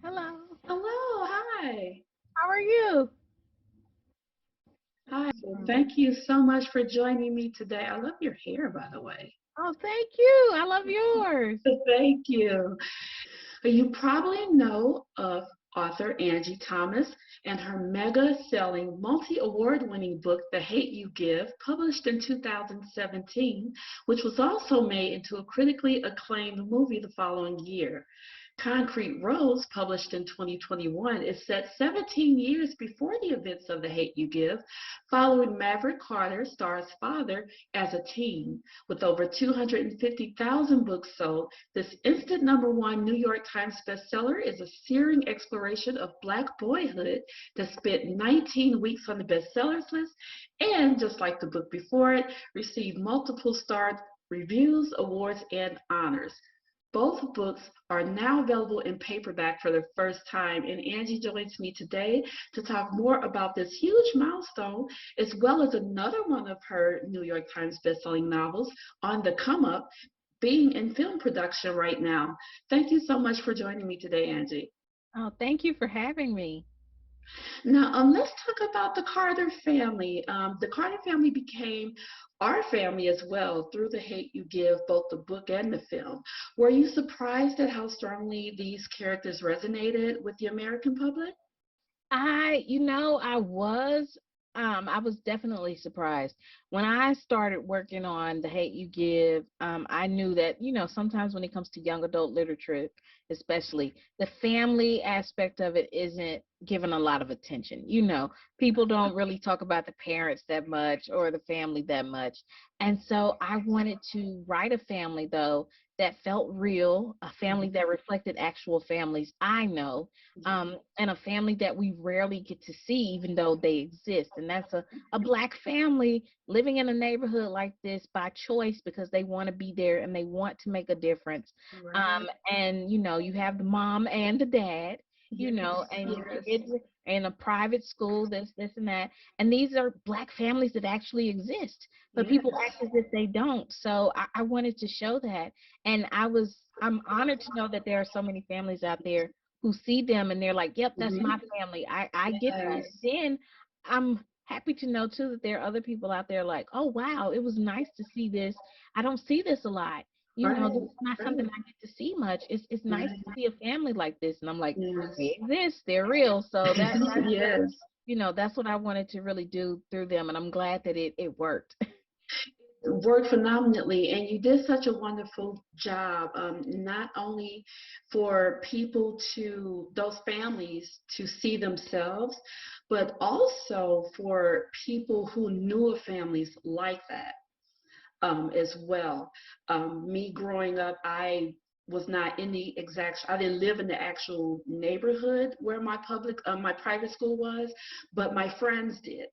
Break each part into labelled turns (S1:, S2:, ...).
S1: Hello.
S2: Hello, hi.
S1: How are you?
S2: Hi.
S1: Mm.
S2: Thank you so much for joining me today. I love your hair, by the way.
S1: Oh, thank you. I love yours.
S2: Thank you. You probably know of author Angie Thomas and her mega selling, multi award winning book, The Hate You Give, published in 2017, which was also made into a critically acclaimed movie the following year. Concrete Rose, published in 2021, is set 17 years before the events of The Hate You Give, following Maverick Carter, Star's father, as a teen. With over 250,000 books sold, this instant number one New York Times bestseller is a searing exploration of Black boyhood that spent 19 weeks on the bestsellers list and, just like the book before it, received multiple starred reviews, awards, and honors. Both books are now available in paperback for the first time, and Angie joins me today to talk more about this huge milestone, as well as another one of her New York Times bestselling novels, On the Come Up, being in film production right now. Thank you so much for joining me today, Angie.
S1: Oh, thank you for having me.
S2: Now, let's talk about the Carter family. The Carter family became our family as well through The Hate You Give, both the book and the film. Were you surprised at how strongly these characters resonated with the American public?
S1: I was definitely surprised. When I started working on The Hate You Give, I knew that, sometimes when it comes to young adult literature, especially, the family aspect of it isn't given a lot of attention. People don't really talk about the parents that much or the family that much. And so I wanted to write a family, though, that felt real, a family
S2: Mhm,
S1: that reflected actual families I know,
S2: mhm.
S1: and a family that we rarely get to see, even though they exist. And that's a Black family living in a neighborhood like this by choice because they want to be there and they want to make a difference.
S2: Right.
S1: And you have the mom and the dad,
S2: Yes,
S1: and your
S2: yes.
S1: kids in a private school, this and that. And these are Black families that actually exist, but people
S2: Yes.
S1: act as if they don't. So I wanted to show that. And I'm honored to know that there are so many families out there who see them and they're like, yep, that's my
S2: Mhm.
S1: family. I get that.
S2: Yes.
S1: Then I'm happy to know too that there are other people out there like, oh wow, it was nice to see this. I don't see this a lot. This
S2: Right.
S1: is not something
S2: Right.
S1: I get to see much. It's nice to
S2: Right.
S1: see a family like this. And I'm like,
S2: Yes.
S1: they exist, they're real. So
S2: Yes.
S1: that's what I wanted to really do through them. And I'm glad that it worked.
S2: Worked phenomenally, and you did such a wonderful job, not only for people to, those families to see themselves, but also for people who knew of families like that, as well. Me growing up, I was not in the exact, I didn't live in the actual neighborhood where my private school was, but my friends did.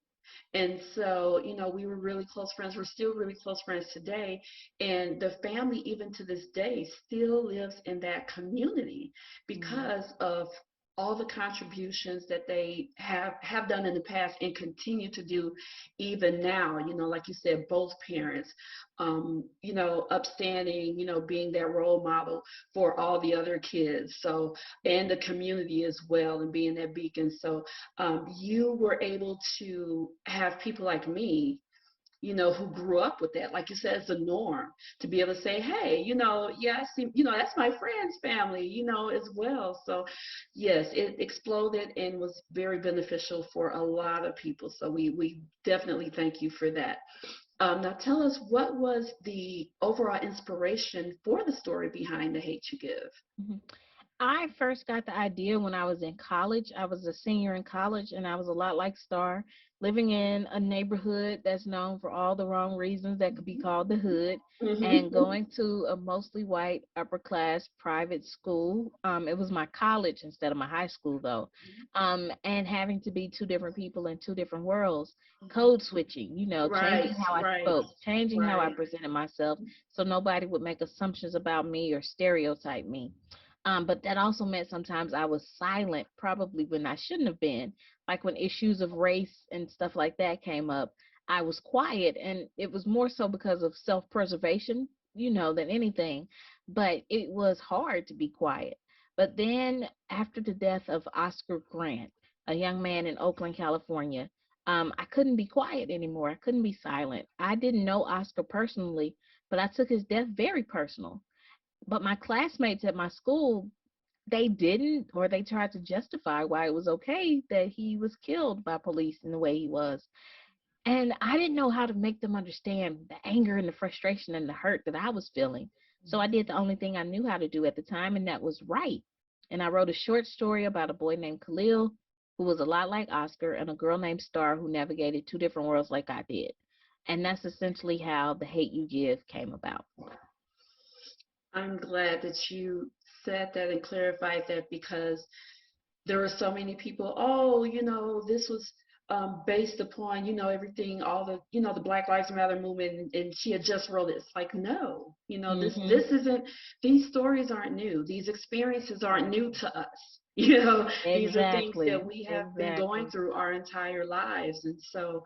S2: And so, we were really close friends. We're still really close friends today. And the family, even to this day, still lives in that community
S1: Mm.
S2: because of all the contributions that they have done in the past and continue to do even now. Like you said, both parents, upstanding, being that role model for all the other kids. So, and the community as well, and being that beacon. So, you were able to have people like me, who grew up with that, like you said, it's a norm to be able to say, hey, yeah, I see, that's my friend's family, as well. So, yes, it exploded and was very beneficial for a lot of people. So we definitely thank you for that. Now, tell us, what was the overall inspiration for the story behind The Hate You Give?
S1: Mhm. I first got the idea when I was in college. I was a senior in college, and I was a lot like Star, living in a neighborhood that's known for all the wrong reasons that could be called the hood, and
S2: Mm-hmm.
S1: going to a mostly white upper class private school. It was my college instead of my high school, though, and having to be two different people in two different worlds, code switching,
S2: Right,
S1: changing how I
S2: right,
S1: spoke, changing how I
S2: right.
S1: presented myself, so nobody would make assumptions about me or stereotype me. But that also meant sometimes I was silent, probably when I shouldn't have been. Like when issues of race and stuff like that came up, I was quiet, and it was more so because of self preservation, than anything. But it was hard to be quiet. But then, after the death of Oscar Grant, a young man in Oakland, California, I couldn't be quiet anymore. I couldn't be silent. I didn't know Oscar personally, but I took his death very personal. But my classmates at my school, they didn't, or they tried to justify why it was okay that he was killed by police in the way he was. And I didn't know how to make them understand the anger and the frustration and the hurt that I was feeling. So I did the only thing I knew how to do at the time, and that was write. And I wrote a short story about a boy named Khalil, who was a lot like Oscar, and a girl named Star, who navigated two different worlds like I did. And that's essentially how The Hate You Give came about.
S2: I'm glad that you said that and clarified that, because there were so many people, oh, this was based upon, everything, all the, the Black Lives Matter movement, and she had just wrote it. It's like, no,
S1: Hmm.
S2: this isn't, these stories aren't new. These experiences aren't new to us. These are things that
S1: Exactly.
S2: we have been going
S1: Exactly.
S2: through our entire lives. And so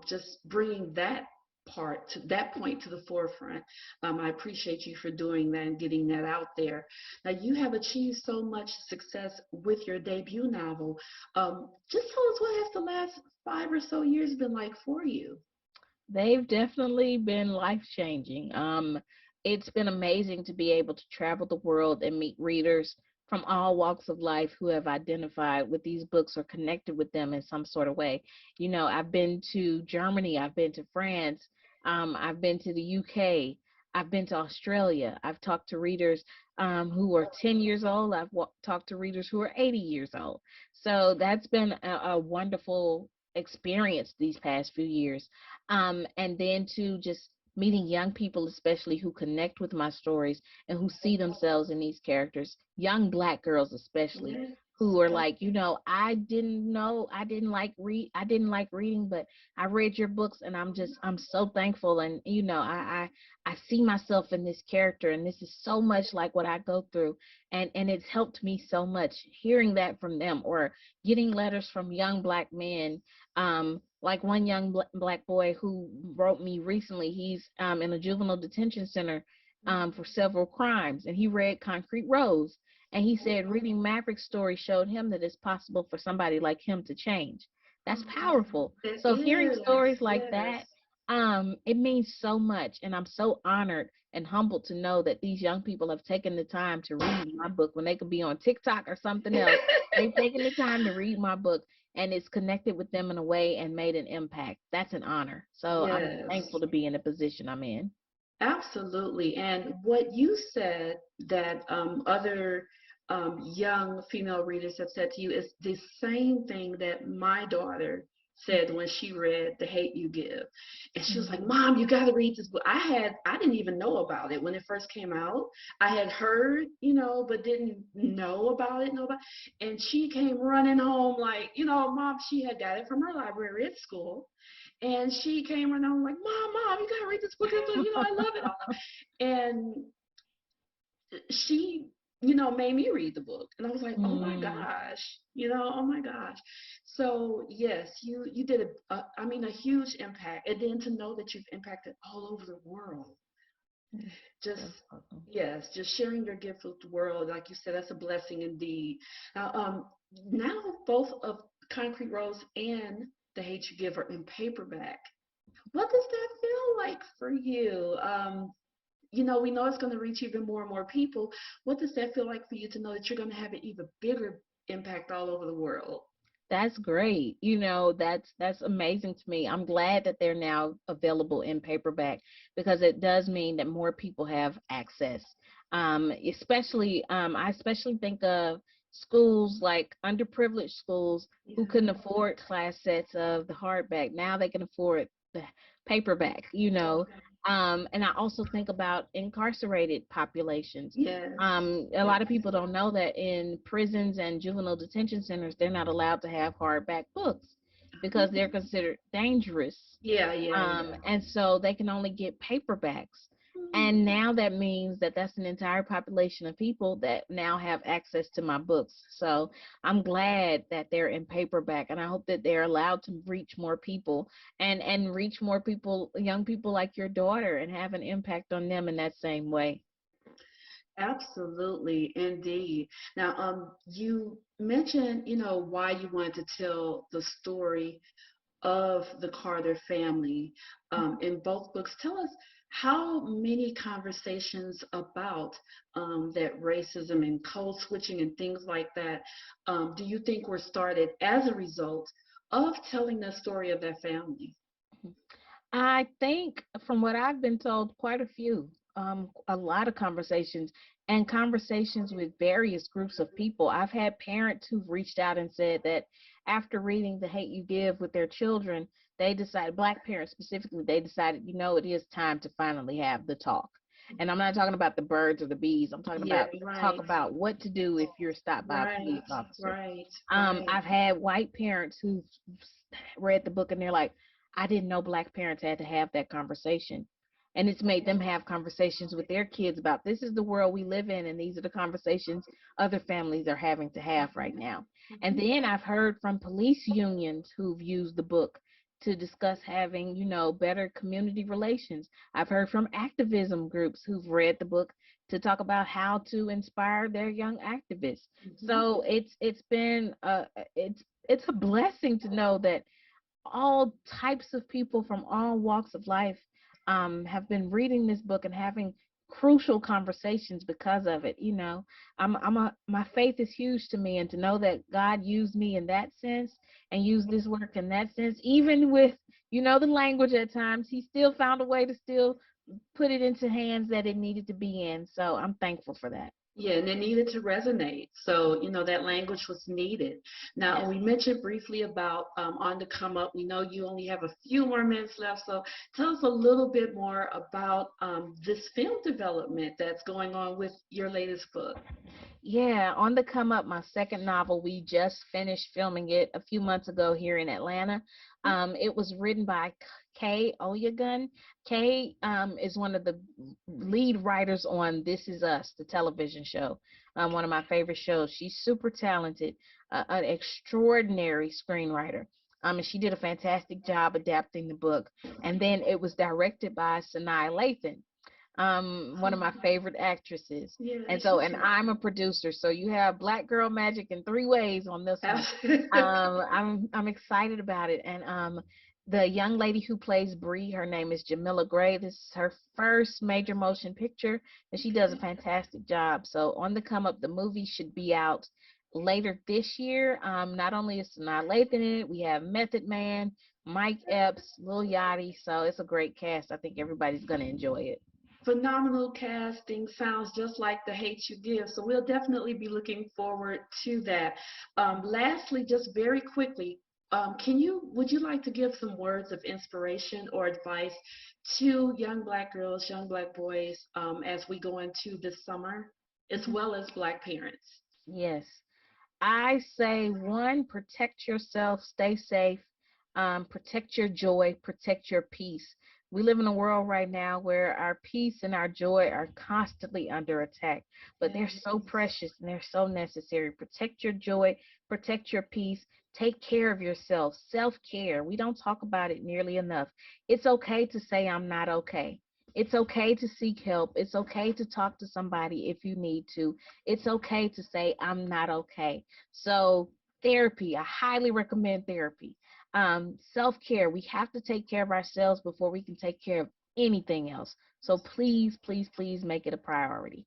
S2: just bringing that point to the forefront, I appreciate you for doing that and getting that out there. Now, you have achieved so much success with your debut novel. Just tell us, what has the last 5 or so years been like for you?
S1: They've definitely been life changing. It's been amazing to be able to travel the world and meet readers from all walks of life who have identified with these books or connected with them in some sort of way. I've been to Germany, I've been to France, I've been to the UK, I've been to Australia. I've talked to readers who are 10 years old. I've talked to readers who are 80 years old. So that's been a wonderful experience these past few years, and then to just meeting young people, especially who connect with my stories and who see themselves in these characters, young Black girls especially,
S2: Yes.
S1: who are like, I didn't know, I didn't like reading, but I read your books, and I'm so thankful. And I see myself in this character, and this is so much like what I go through, and it's helped me so much hearing that from them, or getting letters from young Black men, like one young Black boy who wrote me recently. He's in a juvenile detention center for several crimes, and he read Concrete Rose, and he said reading Maverick's story showed him that it's possible for somebody like him to change. That's powerful.
S2: It
S1: So hearing
S2: is.
S1: stories like
S2: Yes.
S1: that, it means so much, and I'm so honored and humbled to know that these young people have taken the time to read my book when they could be on TikTok or something else. They've taken the time to read my book, and it's connected with them in a way and made an impact. That's an honor. So I'm
S2: Yes.
S1: thankful to be in the position I'm in.
S2: Absolutely. And what you said that other young female readers have said to you is the same thing that my daughter said when she read The Hate You Give. And she was like,
S1: Mhm.
S2: Mom, you got to read this book. I didn't even know about it when it first came out. I had heard, but didn't know about it. And she came running home like, Mom, she had got it from her library at school. And she came and I was like, Mom, you gotta read this book. I love it. All and she, made me read the book, and I was like, oh my
S1: Mm.
S2: gosh, oh my gosh. So yes, you did I mean, a huge impact, and then to know that you've impacted all over the world. Just
S1: That's awesome.
S2: yes, just sharing your gift with the world, like you said, that's a blessing indeed. Now, now both of Concrete Rose and The Hate You Give are in paperback. What does that feel like for you? We know it's going to reach even more and more people. What does that feel like for you to know that you're going to have an even bigger impact all over the world?
S1: That's great. That's amazing to me. I'm glad that they're now available in paperback, because it does mean that more people have access. I especially think of schools like underprivileged schools who couldn't
S2: Yeah.
S1: afford class sets of the hardback. Now they can afford the paperback.
S2: Okay.
S1: And I also think about incarcerated populations.
S2: Yes.
S1: A lot
S2: Yes.
S1: of people don't know that in prisons and juvenile detention centers, they're not allowed to have hardback books because they're considered dangerous.
S2: Yeah, yeah, yeah.
S1: And so they can only get paperbacks. And
S2: Mm.
S1: now that means that that's an entire population of people that now have access to my books. So I'm glad that they're in paperback, and I hope that they're allowed to reach more people, and reach more people, young people like your daughter, and have an impact on them in that same way.
S2: Absolutely, indeed. Now, you mentioned, why you wanted to tell the story of the Carter family in both books. Tell us how many conversations about that racism and code switching and things like that do you think were started as a result of telling the story of that family?
S1: I think, from what I've been told, quite a few, a lot of conversations and conversations with various groups of people. I've had parents who've reached out and said that after reading The Hate You Give with their children, they decided, Black parents specifically, they decided, it is time to finally have the talk. And I'm not talking about the birds or the bees. I'm talking
S2: Yeah,
S1: about talk
S2: right,
S1: about what to do if you're stopped by a police
S2: right,
S1: officer.
S2: right, right.
S1: I've had white parents who've read the book and they're like, I didn't know Black parents had to have that conversation. And it's made them have conversations with their kids about this is the world we live in, and these are the conversations other families are having to have right now. And
S2: Mhm.
S1: then I've heard from police unions who've used the book to discuss having, better community relations. I've heard from activism groups who've read the book to talk about how to inspire their young activists.
S2: Mhm.
S1: So it's a blessing to know that all types of people from all walks of life have been reading this book and having crucial conversations because of it. My faith is huge to me, and to know that God used me in that sense and used this work in that sense, even with the language at times, He still found a way to still put it into hands that it needed to be in. So I'm thankful for that.
S2: Yeah, and it needed to resonate. So, that language was needed. Now,
S1: Yes.
S2: we mentioned briefly about On the Come Up. We know you only have a few more minutes left. So, tell us a little bit more about this film development that's going on with your latest book.
S1: Yeah, On the Come Up, my second novel. We just finished filming it a few months ago here in Atlanta. It was written by Kay Oyagun. Kay is one of the lead writers on This Is Us, the television show, one of my favorite shows. She's super talented, an extraordinary screenwriter. And she did a fantastic job adapting the book. And then it was directed by Sanaa Lathan, one of my favorite actresses.
S2: Yeah,
S1: And so,
S2: she's
S1: and I'm a producer, so you have Black girl magic in three ways on this one.
S2: absolutely.
S1: I'm excited about it. And the young lady who plays Bree, her name is Jamila Gray. This is her first major motion picture, and she does a fantastic job. So, On the Come Up, the movie should be out later this year. Not only is Sanaa Lathan in it, we have Method Man, Mike Epps, Lil Yachty. So it's a great cast. I think everybody's gonna enjoy it.
S2: Phenomenal casting, sounds just like The Hate You Give. So we'll definitely be looking forward to that. Lastly, just very quickly, would you like to give some words of inspiration or advice to young Black girls, young Black boys, as we go into this summer, as
S1: Mhm.
S2: well as Black parents?
S1: Yes. I say, one, protect yourself, stay safe, protect your joy, protect your peace. We live in a world right now where our peace and our joy are constantly under attack, but they're
S2: Yes.
S1: so precious and they're so necessary. Protect your joy, protect your peace, take care of yourself, self care. We don't talk about it nearly enough. It's okay to say, I'm not okay. It's okay to seek help. It's okay to talk to somebody if you need to. It's okay to say, I'm not okay. So, therapy, I highly recommend therapy. Self care, we have to take care of ourselves before we can take care of anything else. So, please, please, please make it a priority.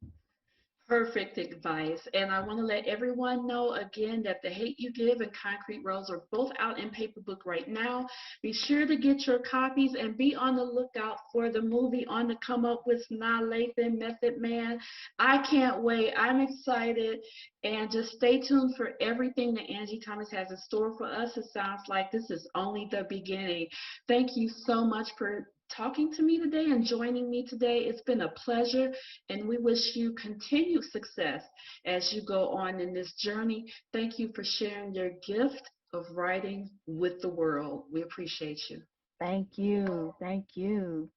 S2: Perfect advice. And I want to let everyone know again that The Hate You Give and Concrete Rose are both out in paper book right now. Be sure to get your copies and be on the lookout for the movie On the Come Up with Sanaa Lathan, Method Man. I can't wait. I'm excited. And just stay tuned for everything that Angie Thomas has in store for us. It sounds like this is only the beginning. Thank you so much for talking to me today and joining me today. It's been a pleasure, and we wish you continued success as you go on in this journey. Thank you for sharing your gift of writing with the world. We appreciate you.
S1: Thank you. Thank you.